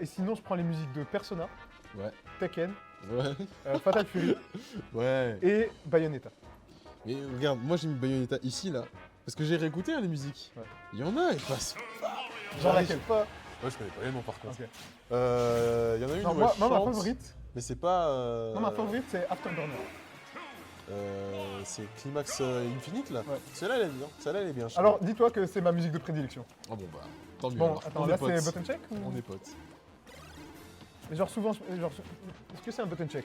Et sinon, je prends les musiques de Persona, Ouais. Tekken, Ouais. Fatal Fury Ouais. et Bayonetta. Mais regarde, moi j'ai mis Bayonetta ici, là. Parce que j'ai réécouté hein, les musiques. Ouais. Il y en a, elles passent. Genre laquelle pas. Ouais, je connais pas les noms par contre. Ok. Il y en a une Non, où moi, elle ma chante, favorite. mais c'est pas... Non, ma favorite, c'est Afterburner. C'est Climax Infinite, là. Ouais. Celle-là, elle est bien. Celle-là, elle est bien. je Alors, trouve. dis-toi que c'est ma musique de prédilection. Oh bon, bah, tant mieux Bon, alors. attends, On là est potes. c'est button check ou... On est potes. Mais genre souvent, est-ce que c'est un button check?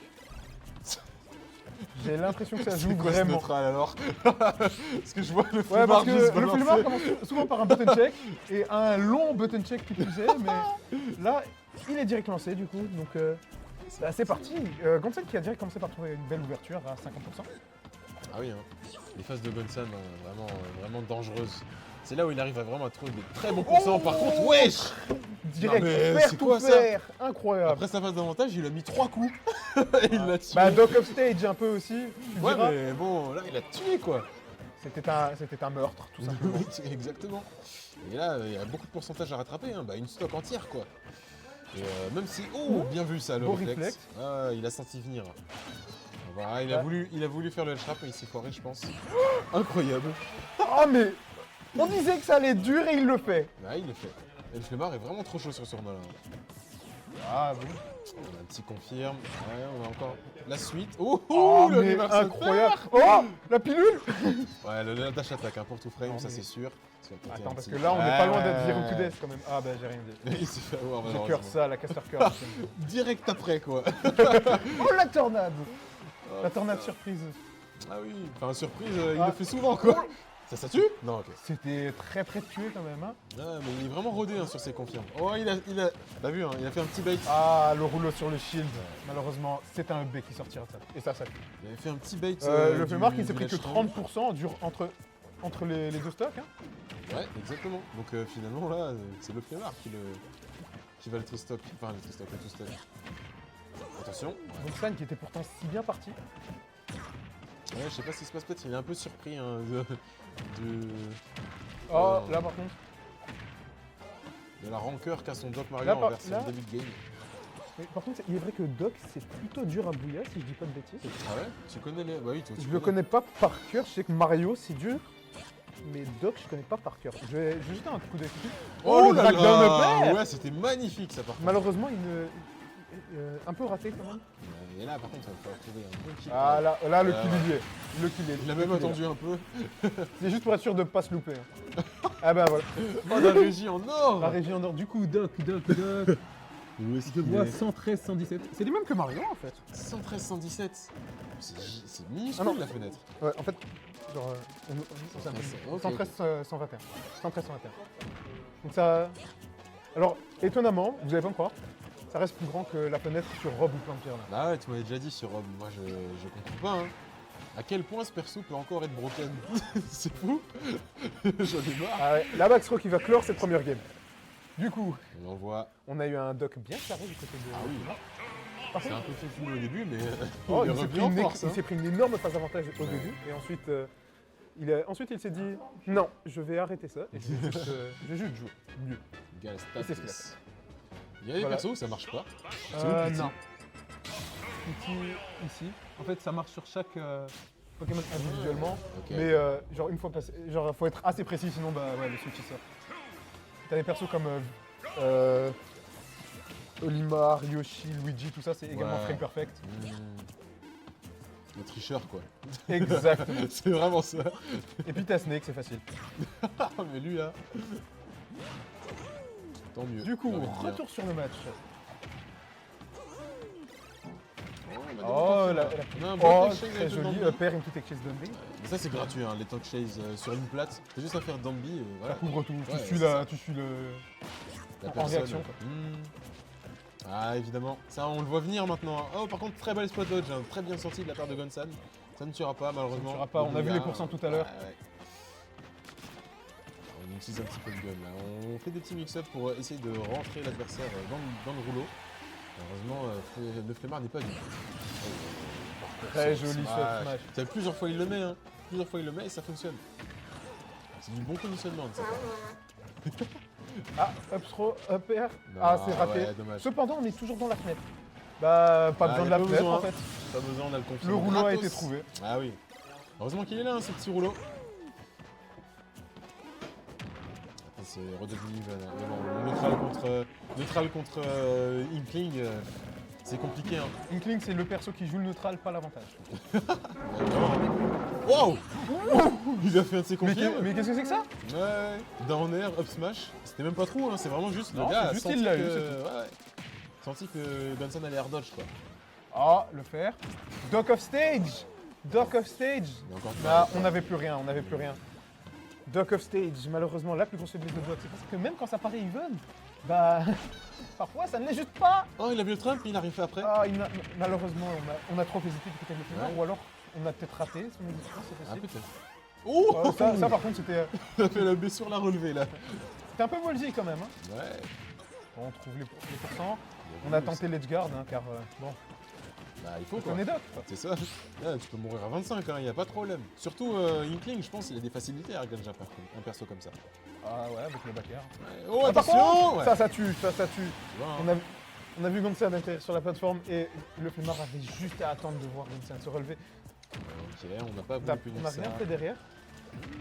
J'ai l'impression que ça joue C'est quoi ce vraiment. neutral alors? Parce que je vois le Ouais, flemmard parce que juste le balancer. flemmard commence souvent par un button check et un long button check qui plus est, mais là, il est direct lancé du coup, donc bah, c'est parti. Gonzalo qui a direct commencé par trouver une belle ouverture à 50%. Ah oui, hein. Les phases de Gonsan, vraiment dangereuses. C'est là où il arrive à vraiment trouver des très bons pourcents. Par contre, wesh! Direct, Non, mais faire c'est tout quoi, ça faire, incroyable. Après sa phase d'avantage, il a mis 3 coups. Et il l'a tué. Bah Doc of Stage un peu aussi, tu Ouais, diras. mais bon, là, il a tué quoi. C'était un meurtre, tout simplement. Oui, exactement. Et là, il y a beaucoup de pourcentage à rattraper. Hein. Bah, une stock entière quoi. Et même si. Oh, bien vu ça, le Beau réflexe. réflexe. Ah, il a senti venir. Voilà, il a voulu faire le L-Trap et il s'est foiré, je pense. Incroyable. Oh mais on disait que ça allait dur et il le fait. Bah, il le fait. Et le flemmard est vraiment trop chaud sur ce tournoi là. Ah bon. On a un petit confirme. Ouais, on a encore la suite. Oh, Oh, le mais reverse incroyable. Oh, la pilule. Ouais, le dash attack hein, pour tout frame, Non, ça mais- c'est sûr. Ça va tenter Attends, un parce petit- que là, on n'est Ouais, pas loin d'être ouais, zero ouais. to death quand même. Ah bah j'ai rien dit. Il s'est fait avoir J'ai malheureusement. cœur ça, la caster cœur. Direct après quoi. Oh la tornade. La tornade surprise. Ah oui, enfin surprise, il le fait souvent quoi. Ça tue? Non, ok. C'était très près de tuer quand même. Hein. Ah, mais il est vraiment rodé hein, sur ses confirmes. Oh, t'as vu, hein, il a fait un petit bait. Ah, le rouleau sur le shield. Malheureusement, c'est un B qui sortira de ça. Et ça tue. Il avait fait un petit bait. Le du- Femark, il s'est du pris que lâche range. 30% entre les deux stocks. Hein. Ouais, exactement. Donc finalement là, c'est le Femark qui va le tristock. Enfin, le tristock, le two-stock. Attention. Ouais. Donc San qui était pourtant si bien parti. Ouais, je sais pas ce qui se passe, peut-être il est un peu surpris hein, Oh, Ouais. là par contre. de la rancœur qu'a son Doc Mario Là, en par- version là- début de game. Mais par contre, il est vrai que Doc, c'est plutôt dur à bouillir si je dis pas de bêtises. Ah ouais? Tu connais les. Bah oui, toi, tu Je le connais pas par cœur, je sais que Mario c'est dur, mais Doc je connais pas par cœur. Je vais jeter un coup d'œil. Oh le là drag down là upper Ouais, c'était magnifique ça par contre. Malheureusement, un peu raté quand même. Et là par contre, il va falloir trouver un bon kill. Ah là le Ah, kill ouais. il y est. Le kill est. Il a le même kill est attendu un peu. là. C'est juste pour être sûr de pas se louper. Hein. Ah bah voilà. Oh la régie en or La régie en or. Du coup, Doc. Où est-ce Je qu'il vois est 113, 117. C'est les mêmes que Mario en fait. 113, 117. C'est minuscule Ah non. la fenêtre. Ouais, en fait, genre. C'est un peu- 113, 113, 121. 113, 121. Donc ça. Alors, étonnamment, vous allez pas me croire, ça reste plus grand que la fenêtre sur Rob ou Vampire là. Bah ouais, tu m'avais déjà dit sur Rob, moi je comprends pas hein. À quel point ce perso peut encore être broken. C'est fou. J'en ai marre. Ah ouais, la Baxro qui va clore cette première game. Du coup, On envoie. on a eu un doc bien carré du côté de. Ah oui. Par C'est contre, un peu fou au début, mais oh, il il s'est revient pris, en une, force. il Hein. s'est pris une énorme phase avantage au Ouais. début et ensuite ensuite il s'est dit non, je vais arrêter ça et je vais juste jouer mieux. Gars, Et c'est ce status. Il y a des Voilà. persos où ça marche pas. C'est où, Pity Non. Pity ici. En fait, ça marche sur chaque Pokémon individuellement, Ok. mais genre une fois passé, genre faut être assez précis sinon bah ouais le switch il sort. T'as des persos comme Olimar, Yoshi, Luigi, tout ça c'est également Ouais. frame perfect. Le tricheur quoi. Exactement. C'est vraiment ça. Et puis t'as Snake, c'est facile. Ah mais lui là. Tant mieux. Du coup, j'ai envie de dire. retour sur le match. on a des Oh, bons la, temps, là. la- On a un oh, bon touch très avec joli. le Dambi. Pair into Tech Chase Dumping. Mais ça c'est gratuit hein, les talk chase sur une plate. T'as juste à faire Dambi et Ça voilà. couvre tout. Ouais, tu suis c'est la, ça. tu suis le. La en personne. réaction, quoi. Ah évidemment, ça on le voit venir maintenant. Oh par contre très bel spot dodge, hein. Très bien sorti de la part de Gonsan. Ça ne tuera pas malheureusement. tuera pas, on a vu les pourcents tout à l'heure. Ouais. On utilise un petit peu de gun là. On fait des petits mix-up pour essayer de rentrer l'adversaire dans le rouleau. Heureusement, le flemmard n'est pas du tout. Très joli soft smash. T'as plusieurs fois il le met, hein. Plusieurs fois il le met et ça fonctionne. C'est du bon conditionnement de sa part. Ah, up throw, up air. Ah, c'est raté. Ouais, dommage. Cependant, on est toujours dans la fenêtre. Bah, pas besoin y de a la pas fenêtre besoin. en fait. Pas besoin, on a le confinement. Le rouleau a gratos. été trouvé. Ah oui. Heureusement qu'il est là, hein, ce petit rouleau. Attends, c'est redevenu le neutral contre Inkling. C'est compliqué, hein. Inkling, c'est le perso qui joue le neutral, pas l'avantage. Wow. Il a fait un de ses Mais confirmes. mais qu'est-ce que c'est que ça? Ouais, down air, up smash. C'était même pas trop, hein, c'est vraiment juste le Non, gars c'est a juste senti qu'il l'a eu, que... c'est tout. ouais, senti que Gunson allait air dodge quoi. Ah, le fer. Dock of stage. Dock of stage. Il a encore Bah, on n'avait plus rien, on n'avait plus rien. Dock of stage, malheureusement, la plus grosse faiblesse de Dock, c'est parce que même quand ça paraît even, bah, parfois ça ne l'est juste pas. Oh, il a vu le Trump, il a rien fait après. Ah, malheureusement, on a trop hésité du côté de l'Opéra, Ouais. ou alors on a peut-être raté son édition, c'est Ah, possible. peut-être. Oh Ça, par contre, c'était Il a fait la baie sur la relevée là. un peu ballsy quand même. Hein. Ouais. Bon, on trouve les pourcents. On a tenté l'edgeguard, hein, car bon, Bah, il faut quoi. on est Dock. Quoi. C'est ça. Là, tu peux mourir à 25, hein, y a pas de problème. Surtout Inkling, je pense, il a des facilités à Gunja un perso comme ça. Ah ouais, avec le back air. Ouais. Oh, Ah, par attention contre, ouais. ça tue, ça tue. Tu vois, hein. On a vu Gonsan atterrir sur la plateforme et le flemmard avait juste à attendre de voir Gonsan se relever. Ok, on n'a pas On voulu punir n'a ça. rien fait derrière.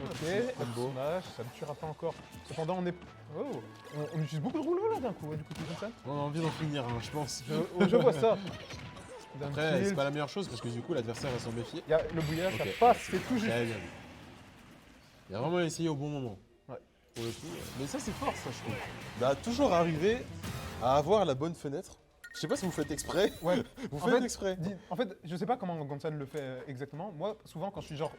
Ok, petit combo. smash, ça ne tuera pas encore. Cependant, on utilise beaucoup de rouleaux là d'un coup, du coup, Gonsan. On a envie d'en finir, hein, je pense. Je vois ça. D'un Après, kill. c'est pas la meilleure chose parce que du coup, l'adversaire va s'en méfier. Il y a le bouillard, ça Ok. passe, c'est tout juste. Très bien. Il a vraiment essayé au bon moment. Ouais. Pour le coup. Mais ça, c'est fort, ça, je trouve. Bah, toujours arriver à avoir la bonne fenêtre. Je sais pas si vous faites exprès. Ouais. Vous En faites fait, exprès. En fait, je sais pas comment Gonsan le fait exactement. Moi, souvent, quand je suis genre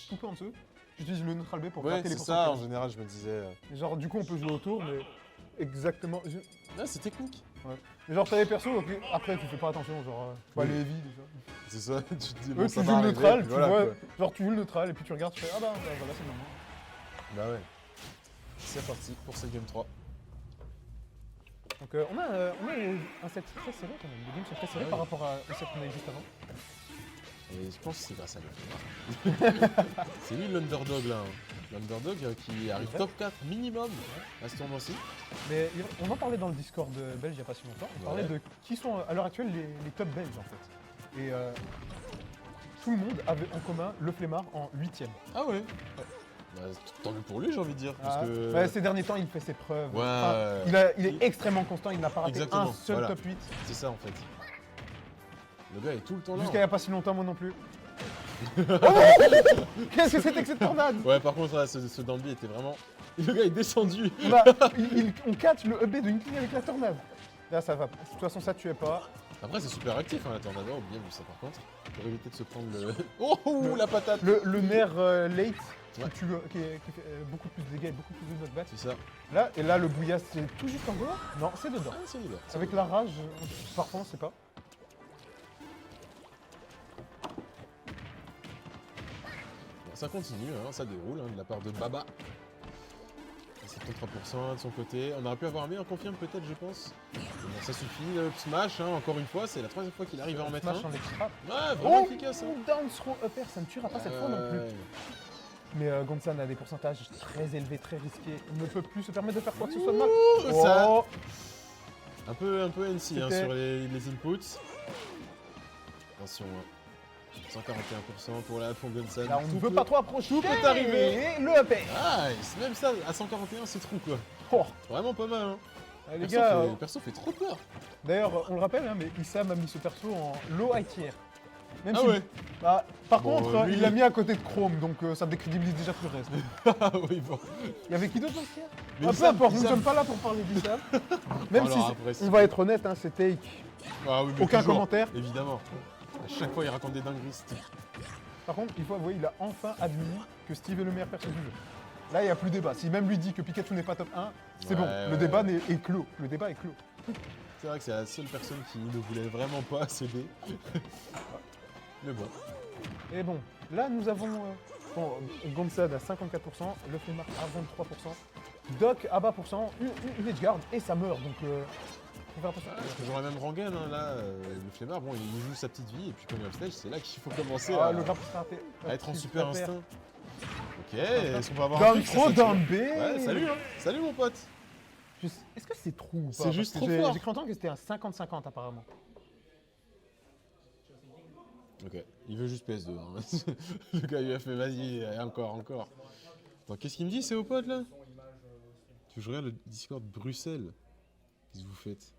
tout peu en dessous, j'utilise le neutral B pour Ouais, gratter les c'est ça, en pourcentages. général, je me disais. Genre, du coup, on peut jouer autour, mais exactement. Ah, c'est technique. Mais genre, t'as des persos, ok, après, tu fais pas attention, genre, Oui. les heavy déjà. C'est ça, tu te dis, Eux, bon, tu ça joues va le arriver, neutral, puis tu voilà, vois, quoi. genre, tu joues le neutral, et puis tu regardes, tu fais, ah bah, voilà, c'est le moment. Bah ouais. C'est parti pour cette game 3. Donc, on a un set très serré quand même. Les games sont très serrés Ouais. par rapport au set qu'on a eu juste avant. Et je pense que c'est grâce à lui. C'est lui l'underdog là. Hein. L'underdog qui arrive vrai. top 4 minimum à ce tournoi-ci. Mais on en parlait dans le Discord belge il n'y a pas si longtemps. On parlait Ouais. de qui sont à l'heure actuelle les top belges en fait. Et tout le monde avait en commun le flemmard en 8ème. Ah ouais. Bah, tant mieux pour lui, j'ai envie de dire. Parce que... Ouais, ces derniers temps, il fait ses preuves. Ouais. Il est extrêmement constant, il n'a pas raté Exactement, un seul voilà. top 8. C'est ça en fait. Le gars est tout le temps là. Jusqu'à il n'y a pas si longtemps, moi non plus. Oh non Qu'est-ce que c'était que cette tornade? Ouais, par contre, là, ce Dambi était vraiment. Le gars est descendu. On catch le EB de Inkling avec la tornade. Là, ça va. De toute façon, ça tuait pas. Après, c'est super actif, hein, la Tornado. Bien vu ça par contre. Pour éviter de se prendre le. Oh, la patate. Le nerf late Ouais. qui fait beaucoup plus de dégâts et beaucoup plus de knockback. C'est ça. Là, et là, le bouillasse, c'est tout juste en dehors? Non, c'est dedans. Ah, c'est libre. Avec la rage, parfois on sait pas. Bon, ça continue, hein, ça déroule hein, de la part de Baba. 73% de son côté. On aurait pu avoir un meilleur confirme peut-être, je pense. Mais bon, ça suffit. Le smash, hein, encore une fois, c'est la troisième fois qu'il arrive à en mettre Smash un. en extra. Ouais, vraiment Oh, efficace. Hein. down throw upper, ça ne tuera pas cette fois non plus. Ouais. Mais Gonsan a des pourcentages très élevés, très risqués. Il ne peut plus se permettre de faire quoi que ce soit de mal. Ouh, ça- Oh, Un peu NC hein, C'était- sur les inputs. Attention, hein. 141% pour la Fongunsan. là, on ne peut pas trop approcher. tout peut arriver. Et le upper. Ah, même ça, à 141, c'est trou quoi. Oh, Vraiment pas mal. Hein. les Perso gars, le perso fait trop peur. d'ailleurs, on le rappelle, hein, mais Issam a mis ce perso en low high tier. Même Ah si- ouais. Bah, par Bon, contre, lui- il l'a mis à côté de Chrome, donc ça décrédibilise déjà tout le reste. Ah oui, bon. Il y avait qui d'autre dans ce tier? Mais Peu Issam, importe, nous ne Issam. sommes pas là pour parler d'Issam. Même Alors, si, après, on va être honnête, hein, c'est take. Ah oui, mais Aucun toujours, commentaire. Évidemment. À chaque fois, il raconte des dingueries. ce type. Par contre, il faut avouer, il a enfin admis que Steve est le meilleur perso du jeu. Là, il n'y a plus débat. Si même lui dit que Pikachu n'est pas top 1, c'est Ouais, bon. ouais, Le débat ouais. est clos. Le débat est clos. C'est vrai que c'est la seule personne qui ne voulait vraiment pas céder. Mais bon. Et bon, là, nous avons Gonsan à 54%, le Flemmard à 23%, Doc à bas pourcent, une edgeguard et ça meurt. Donc, faut faire attention. Parce que j'aurais même Rangan, hein, là, le flemmard, bon, il joue sa petite vie, et puis quand il est off-stage, c'est là qu'il faut commencer Ah, à, le grappe sera raté. à être en super Upper. instinct. Ok, est-ce qu'on va avoir Down fixe, throw, ça, down B. Ouais, salut, hein. Salut, mon pote. Est-ce que c'est trop ou pas? C'est juste Parce que trop fort. J'ai cru entendre que c'était un 50-50 apparemment. Ok, il veut juste PS2. Hein. Le gars il a fait vas-y, encore. Attends, qu'est-ce qu'il me dit, c'est au pote là? Tu regardes le Discord Bruxelles. Qu'est-ce que vous faites?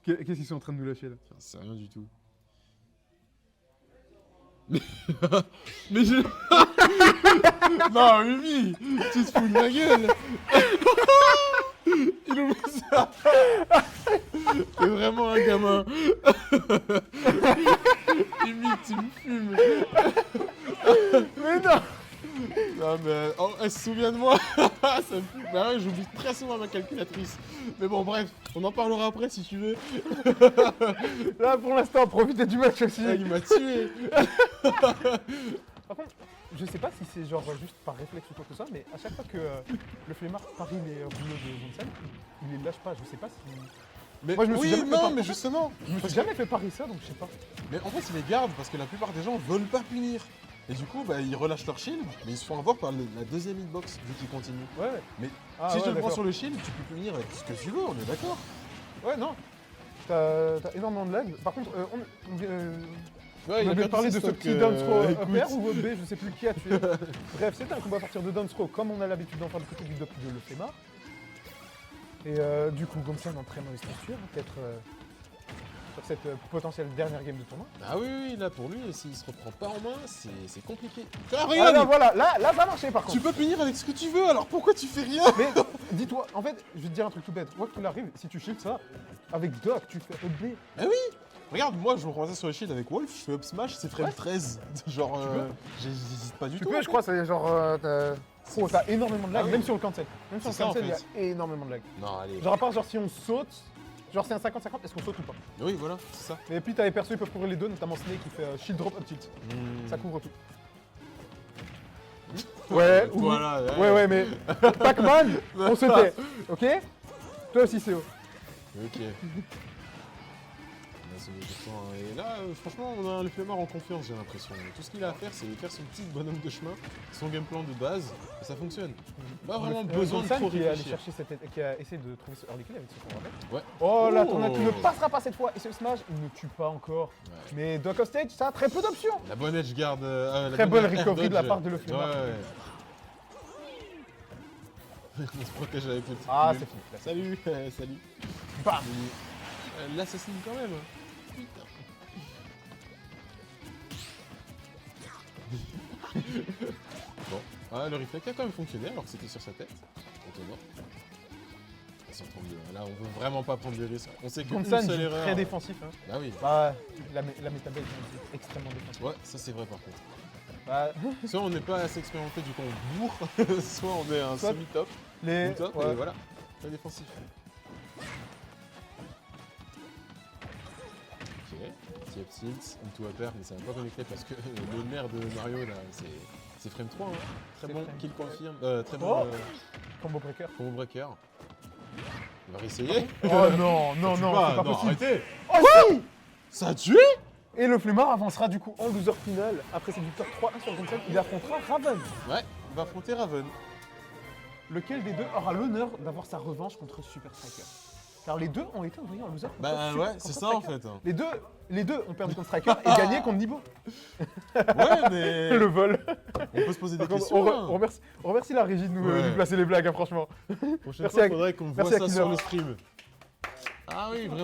Qu'est-ce qu'ils sont en train de nous lâcher là? Enfin, c'est rien du tout. Mais, mais je... Non, Mimi, tu te fous de ma gueule. Il ouvre ça. T'es vraiment un gamin. Mimi, tu me fumes. Mais non! Non mais, oh, elle se souvient de moi. Ça me fume. Bah ouais, j'oublie très souvent ma calculatrice. Mais bon, bref, on en parlera après si tu veux. Là pour l'instant, profitez du match aussi. Ah, il m'a tué. Par contre, je sais pas si c'est genre juste par réflexe ou quoi que ce soit, mais à chaque fois que le flemmard parie les rouleaux de Johnson, il les lâche pas. Je sais pas si. Mais Moi, je me suis oui, jamais fait non, par- mais justement. Je me suis jamais fait parier ça, donc je sais pas. Mais en fait, ils les gardent parce que la plupart des gens veulent pas punir. Et du coup, bah, ils relâchent leur shield, mais ils se font avoir par la deuxième hitbox vu qu'ils continuent. Ouais. Mais Ah, si ouais, je te le prends d'accord. sur le shield, tu peux punir avec ce que tu veux, on est d'accord? Ouais, non. T'as énormément de lag. Par contre, Ouais, on avait parlé de ce petit down throw écoute. upper ou B, je sais plus qui a tué. Bref, c'était un combat à partir de down throw, comme on a l'habitude d'en faire du côté du dop de le flemmard. Et du coup, comme ça, on est en très mauvaise posture, peut-être sur cette potentielle dernière game de tournoi. Ah oui, là pour lui, s'il se reprend pas en main, c'est compliqué. Ah, Ah regarde, là, voilà, là, ça a marché par tu contre. peux punir avec ce que tu veux, alors pourquoi tu fais rien? Mais dis-toi, en fait, je vais te dire un truc tout bête. Quoi qu'il arrive, si tu shield ça, avec Doc, tu fais up B. Ah oui. Regarde, moi je me reprends ça sur le shield avec Wolf, je fais up smash, c'est frame Ouais. 13. Genre, peux. j'hésite pas du Tu tout. peux, je crois, c'est genre. T'as énormément de lag, Ah oui. même si on le cancel. Même si on le C'est ça, en cancel, il y fait. a énormément de lag. Non, allez. Genre, à part, genre, si on saute, genre, c'est un 50-50, est-ce qu'on saute ou pas? Oui, voilà, c'est ça. Et puis, t'as les persos, ils peuvent couvrir les deux, notamment Snake qui fait shield drop up tilt. Hmm. Ça couvre tout. Ouais, ou- Voilà. Ouais, mais Pac-Man, on se tait, ok? Toi aussi, CO. Ok. On a sauvé du temps, hein. Et là, franchement, on a le flemmard en confiance, j'ai l'impression. Tout ce qu'il a à faire, c'est faire son petit bonhomme de chemin, son game plan de base, et ça fonctionne. Pas vraiment besoin de Johnson trop qui est allé réfléchir. chercher qui a essayé de trouver ce early kill avec ce qu'on rappelle. Ouais. Oh, la Oh. tornade qui ne passera pas cette fois, et ce smash, il ne tue pas encore. Ouais. Mais Doc of Stage, ça a très peu d'options. La bonne edge guard. Très bonne recovery de la part de le flemmard. Ouais. On se protège avec le petit. Ah, cumul. c'est fini. Salut, salut. Bam. L'assassine quand même. Putain. Bon, ah, le reflect a quand même fonctionné alors que c'était sur sa tête. Étonnant. 132. Là, on veut vraiment pas prendre des risques. On sait qu'une Johnson seule joue erreur. très défensif. Hein. Bah oui. Bah, la métabase est extrêmement défensive. Ouais, ça c'est vrai par contre. Bah, Soit on n'est pas assez expérimenté du coup on bourre, soit on est un Soit- semi-top, les. ou top, ouais. et voilà, très défensif. Ok, petit up tilt, into upper, mais ça va pas connecter parce que le nerf de Mario là, c'est frame 3, hein. Très C'est bon frame kill 3. confirm, très bon Oh. Combo breaker. combo breaker. On va réessayer. Oh non, non, Ça tue non, pas, c'est pas non, possible. arrêtez. Oh si. Ça a tué. Et le flemmard avancera du coup en loser final. Après cette victoire 3-1 sur Johnson, il affrontera Raven. Ouais, il va affronter Raven. Lequel des deux aura l'honneur d'avoir sa revanche contre Super Striker? Car les deux ont été envoyés en loser contre Bah Super- ouais, contre c'est ça en Striker. fait. hein. Les deux ont perdu contre Striker et gagné contre Nibo. Ouais, mais Le vol. on peut se poser des Par contre, questions. hein. on remercie la régie de nous Ouais. de placer les blagues, hein, franchement. Prochaine Merci fois, à- il faudrait qu'on voit merci à ça Killer. sur le stream. Ah oui, vraiment.